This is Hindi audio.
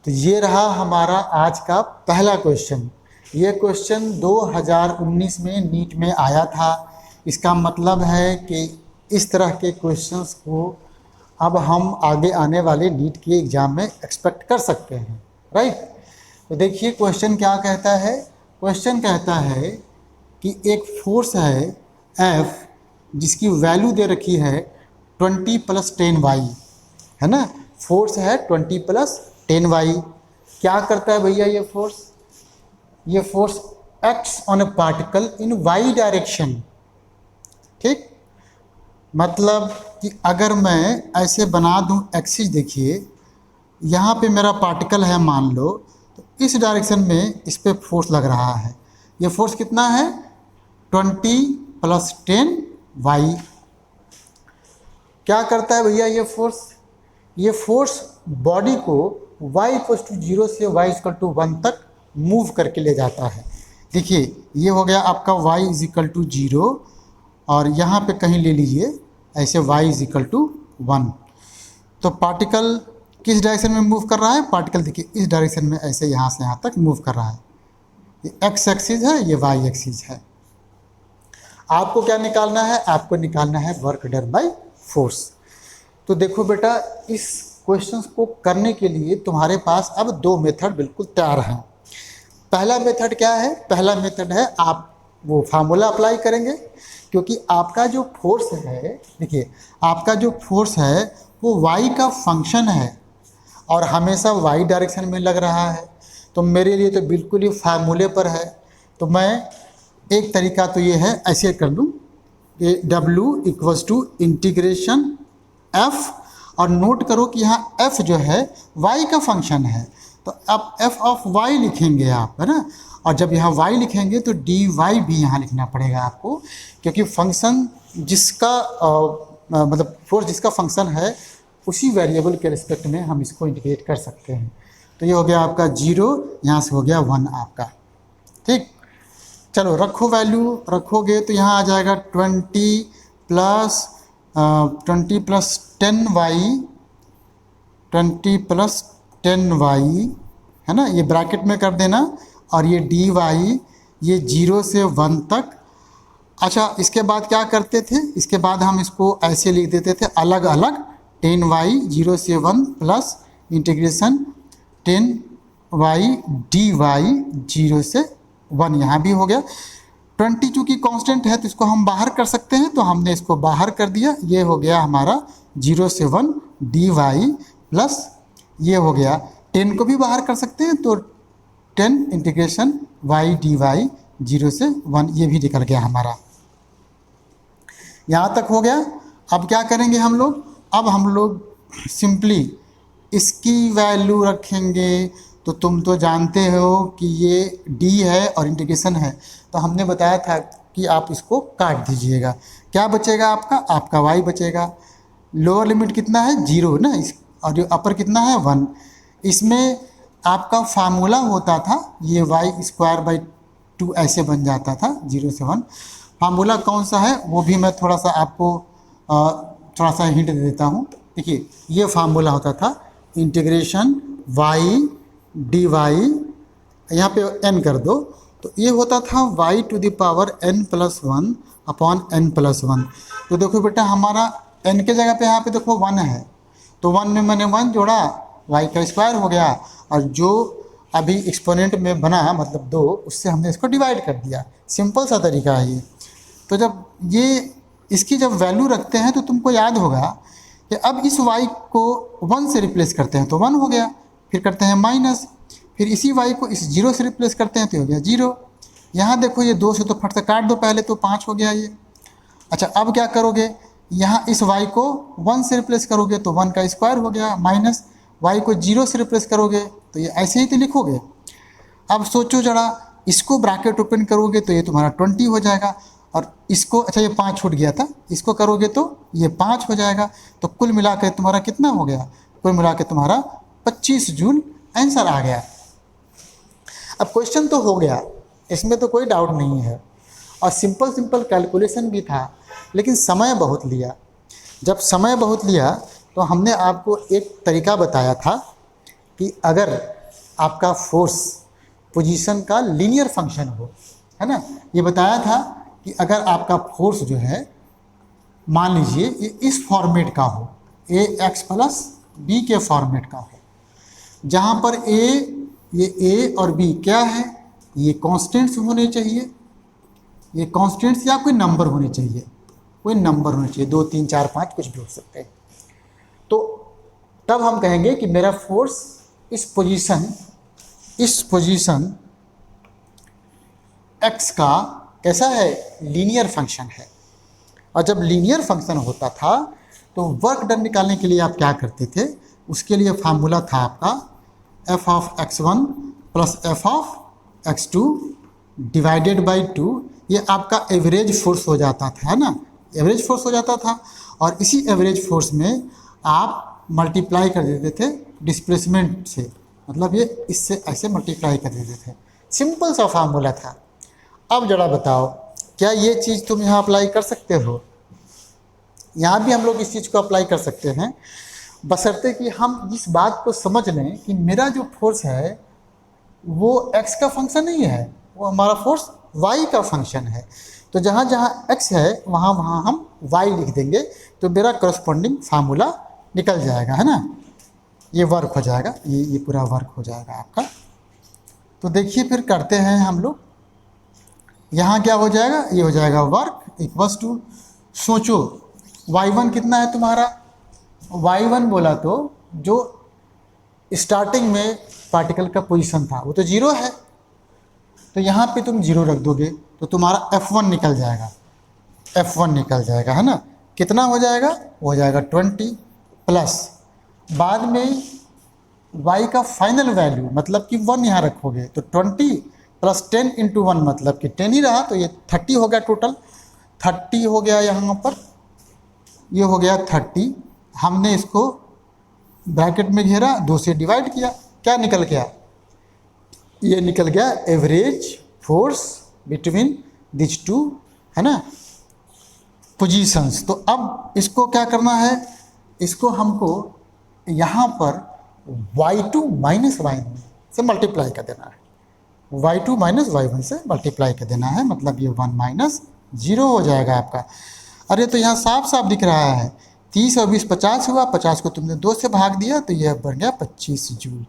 तो ये रहा हमारा आज का पहला क्वेश्चन। ये क्वेश्चन 2019 में नीट में आया था। इसका मतलब है कि इस तरह के क्वेश्चंस को अब हम आगे आने वाले नीट के एग्ज़ाम में एक्सपेक्ट कर सकते हैं, राइट। तो देखिए क्वेश्चन क्या कहता है। क्वेश्चन कहता है कि एक फोर्स है F जिसकी वैल्यू दे रखी है 20 + 10y, है ना। फोर्स है 20 + 10y। क्या करता है भैया ये फोर्स? ये force acts on A particle in y direction. ठीक, मतलब कि अगर मैं ऐसे बना दूं एक्सिस, देखिए यहाँ पे मेरा पार्टिकल है मान लो, तो इस डायरेक्शन में इस पे फोर्स लग रहा है। ये फोर्स कितना है? 20 + 10y। क्या करता है भैया ये फोर्स? ये फोर्स बॉडी को y = 0 से y = 1 तक मूव करके ले जाता है। देखिए ये हो गया आपका y = 0 और यहाँ पे कहीं ले लीजिए ऐसे y = 1। तो पार्टिकल किस डायरेक्शन में मूव कर रहा है? पार्टिकल देखिए इस डायरेक्शन में ऐसे यहाँ से यहाँ तक मूव कर रहा है। ये x एक्सिस है, ये y एक्सिस है। आपको क्या निकालना है? आपको निकालना है वर्क डन बाय फोर्स। तो देखो बेटा, इस क्वेश्चंस को करने के लिए तुम्हारे पास अब दो मेथड बिल्कुल तैयार हैं। पहला मेथड क्या है? पहला मेथड है आप वो फार्मूला अप्लाई करेंगे, क्योंकि आपका जो फोर्स है, देखिए आपका जो फोर्स है वो y का फंक्शन है और हमेशा y डायरेक्शन में लग रहा है। तो मेरे लिए तो बिल्कुल ही फार्मूले पर है। तो मैं एक तरीका तो ये है, ऐसे कर लूँ कि W = (f) और नोट करो कि यहाँ f जो है y का फंक्शन है। तो अब f(y) लिखेंगे आप, है ना। और जब यहाँ y लिखेंगे तो dy भी यहाँ लिखना पड़ेगा आपको, क्योंकि फंक्शन जिसका मतलब फोर्स जिसका फंक्शन है उसी वेरिएबल के रिस्पेक्ट में हम इसको इंटीग्रेट कर सकते हैं। तो ये हो गया आपका 0, यहाँ से हो गया 1 आपका। ठीक, चलो रखो, वैल्यू रखोगे तो यहाँ आ जाएगा 20 + 10y, 20 + 10y, है ना। ये ब्रैकेट में कर देना और ये dy, ये 0 से 1 तक। अच्छा, इसके बाद क्या करते थे? इसके बाद हम इसको ऐसे लिख देते थे अलग अलग, 10y 0 से 1 प्लस इंटीग्रेशन 10y dy 0 से 1, यहाँ भी हो गया। 20 चूँकि कांस्टेंट है तो इसको हम बाहर कर सकते हैं, तो हमने इसको बाहर कर दिया। ये हो गया हमारा 0 से 1 dy प्लस ये हो गया 10 को भी बाहर कर सकते हैं, तो 10 इंटीग्रेशन y dy 0 से 1, ये भी निकल गया हमारा। यहाँ तक हो गया। अब क्या करेंगे हम लोग? अब हम लोग सिंपली इसकी वैल्यू रखेंगे। तो तुम तो जानते हो कि ये d है और इंटीग्रेशन है, तो हमने बताया था कि आप इसको काट दीजिएगा। क्या बचेगा आपका? आपका y बचेगा। लोअर लिमिट कितना है? 0 ना, और जो अपर कितना है? 1। इसमें आपका फार्मूला होता था ये y² / 2 ऐसे बन जाता था 0 से 1। फार्मूला कौन सा है वो भी मैं थोड़ा सा आपको थोड़ा सा हिंट दे देता हूँ। देखिए ये फार्मूला होता था इंटीग्रेशन y dy, यहाँ पे n कर दो, तो ये होता था y⁴n+1 अपॉन n+1। तो देखो बेटा, हमारा n के जगह पे यहाँ पे देखो 1 है, तो 1 में मैंने 1 जोड़ा, y का स्क्वायर हो गया, और जो अभी एक्सपोनेंट में बना मतलब 2, उससे हमने इसको डिवाइड कर दिया। सिंपल सा तरीका है ये। तो जब ये इसकी जब वैल्यू रखते हैं तो तुमको याद होगा कि अब इस y को 1 से रिप्लेस करते हैं तो 1 हो गया, फिर करते हैं माइनस, फिर इसी y को इस 0 से रिप्लेस करते हैं तो हो गया 0। यहाँ देखो ये 2 से तो फट से काट दो पहले, तो 5 हो गया ये। अच्छा, अब क्या करोगे? यहाँ इस y को 1 से रिप्लेस करोगे तो 1 का स्क्वायर हो गया, माइनस y को 0 से रिप्लेस करोगे तो ये ऐसे ही तो लिखोगे। अब सोचो जरा, इसको ब्रैकेट ओपन करोगे तो ये तुम्हारा 20 हो जाएगा, और इसको, अच्छा ये 5 छूट गया था, इसको करोगे तो ये 5 हो जाएगा। तो कुल मिला के तुम्हारा कितना हो गया? कुल मिला के तुम्हारा 25 जूल आंसर आ गया। अब क्वेश्चन तो हो गया, इसमें तो कोई डाउट नहीं है, और सिंपल कैलकुलेशन भी था, लेकिन समय बहुत लिया। जब समय बहुत लिया तो हमने आपको एक तरीका बताया था कि अगर आपका फोर्स पोजीशन का लीनियर फंक्शन हो, है ना। ये बताया था कि अगर आपका फोर्स जो है मान लीजिए ये इस फॉर्मेट का हो, ए एक्स प्लस बी के फॉर्मेट का हो, जहाँ पर ए और बी क्या है, ये कांस्टेंट्स होने चाहिए, ये कांस्टेंट्स या कोई नंबर होने चाहिए, कोई नंबर होने चाहिए, 2 3 4 5 कुछ भी हो सकते हैं। तो तब हम कहेंगे कि मेरा फोर्स इस पोजीशन एक्स का कैसा है, लीनियर फंक्शन है। और जब लीनियर फंक्शन होता था तो वर्क डन निकालने के लिए आप क्या करते थे, उसके लिए फार्मूला था आपका F of x1 plus F of x2 divided by 2। ये आपका एवरेज फोर्स हो जाता था, है ना, एवरेज फोर्स हो जाता था। और इसी एवरेज फोर्स में आप मल्टीप्लाई कर देते थे डिस्प्लेसमेंट से, मतलब ये इससे ऐसे मल्टीप्लाई कर देते थे। सिंपल सा फार्मूला था। अब जरा बताओ, क्या ये चीज़ तुम यहाँ अप्लाई कर सकते हो? यहाँ भी हम लोग इस चीज़ को अप्लाई कर सकते हैं, बशर्ते कि हम इस बात को समझ लें कि मेरा जो फोर्स है वो x का फंक्शन नहीं है, वो हमारा फोर्स y का फंक्शन है। तो जहाँ जहाँ x है वहाँ वहाँ हम y लिख देंगे, तो मेरा करस्पॉन्डिंग फार्मूला निकल जाएगा, है ना। ये वर्क हो जाएगा, ये पूरा वर्क हो जाएगा आपका। तो देखिए फिर करते हैं हम लोग। यहाँ क्या हो जाएगा, ये हो जाएगा वर्क इक्वल्स टू, सोचो y1 कितना है तुम्हारा, y1 बोला तो जो स्टार्टिंग में पार्टिकल का पोजीशन था वो तो 0 है, तो यहाँ पे तुम 0 रख दोगे तो तुम्हारा F1 निकल जाएगा, F1 निकल जाएगा, है ना। कितना हो जाएगा, वो हो जाएगा 20 प्लस बाद में y का फाइनल वैल्यू मतलब कि 1 यहाँ रखोगे तो 20 प्लस 10 इंटू 1 मतलब कि 10 ही रहा, तो ये 30 हो गया, टोटल 30 हो गया। यहाँ पर ये हो गया 30, हमने इसको ब्रैकेट में घेरा, 2 से डिवाइड किया, क्या निकल गया, ये निकल गया average force between this two, है ना, पोजीशंस। तो अब इसको क्या करना है, इसको हमको यहाँ पर y2 माइनस y1 से मल्टीप्लाई कर देना है, y2 माइनस y1 से मल्टीप्लाई कर देना है, मतलब ये 1 माइनस 0 हो जाएगा आपका। अरे तो यहाँ साफ साफ दिख रहा है, 30 और 20 50 हुआ, 50 को तुमने 2 से भाग दिया तो यह बन गया 25 जूल।